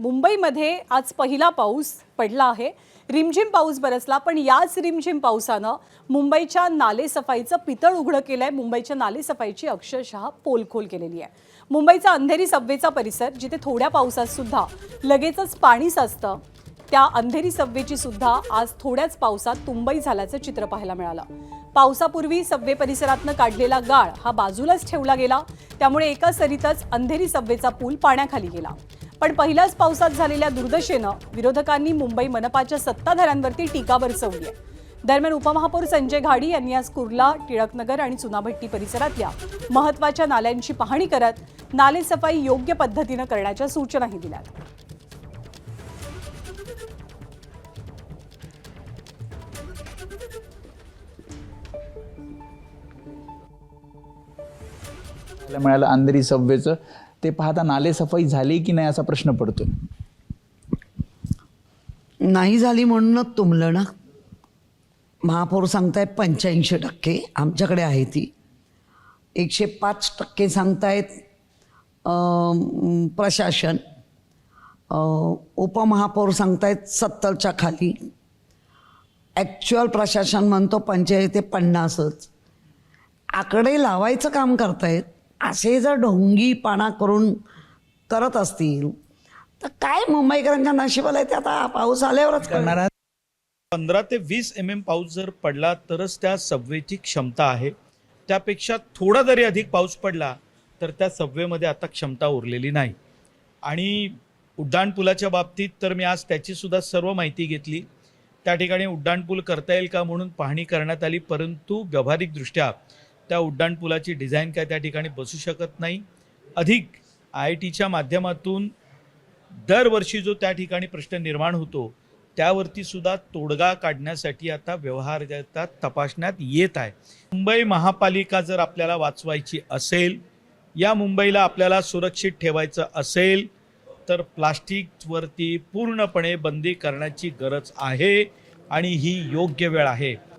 मुंबईमध्ये आज पहिला पाऊस पडला आहे। रिमझिम पाऊस बरसला, पण याच रिमझिम पावसानं मुंबईच्या नालेसफाईचं पितळ उघडं केलंय। मुंबईच्या नालेसफाईची अक्षरशः पोलखोल केलेली आहे। मुंबईचा अंधेरी सबवेचा परिसर, जिथे थोड्या पावसात सुद्धा लगेचच पाणी साचतं, त्या अंधेरी सबवेची सुद्धा आज थोड्याच पावसात तुंबई झाल्याचं चित्र पाहायला मिळालं। पावसापूर्वी सबवे परिसरातनं काढलेला गाळ हा बाजूलाच ठेवला गेला, त्यामुळे एका सरीतच अंधेरी सबवेचा पूल पाण्याखाली गेला। पण पहिल्याच पावसात झालेल्या दुर्दशेनं विरोधकांनी मुंबई मनपाच्या सत्ताधाऱ्यांवरती टीका बरसवली आहे। दरम्यान उपमहापौर संजय घाडी यांनी आज कुर्ला, टिळकनगर आणि चुनाभट्टी परिसरातल्या महत्त्वाच्या नाल्यांची पाहणी करत नालेसफाई योग्य पद्धतीनं करण्याच्या सूचनाही दिल्या। मिळालं अंधेरी सबवेचं, ते पाहता नालेसफाई झाली की नाही असा प्रश्न पडतोय। नाही झाली म्हणूनच तुंबलं ना। महापौर सांगतायत 85%, आमच्याकडे आहे ती 105% सांगतायत प्रशासन, उपमहापौर सांगतायत 70च्या खाली, ॲक्च्युअल प्रशासन म्हणतो 45 ते 50च। आकडे लावायचं काम करतायत। असे जर ढोंगीपणा करून करत असतील तर काय मुंबईकरांच्या नशिबाला आहे ते आता पाऊस आल्यावरच करणार। 15 ते 20 mm पाऊस जर पडला तरच त्या सबवेची क्षमता आहे। त्यापेक्षा थोडा जरी अधिक पाऊस पडला तर त्या सबवेमध्ये आता क्षमता उरलेली नाही। आणि उड्डाणपुलाच्या बाबतीत तर मी आज त्याची सुद्धा सर्व माहिती घेतली। त्या ठिकाणी उड्डाणपूल करता येईल का म्हणून पाहणी करण्यात आली, परंतु व्यावहारिकदृष्ट्या त्या उड्डाणपुलाची डिझाईन काय त्या ठिकाणी बसू शकत नाही। अधिक IITच्या माध्यमातून दरवर्षी जो त्या ठिकाणी प्रश्न निर्माण होतो त्यावरती सुद्धा तोडगा काढण्यासाठी आता व्यवहार्यता तपासण्यात येत आहे। मुंबई महापालिका जर आपल्याला वाचवायची असेल, या मुंबईला आपल्याला सुरक्षित ठेवायचं असेल तर प्लास्टिकवरती पूर्णपणे बंदी करण्याची गरज आहे आणि ही योग्य वेळ आहे।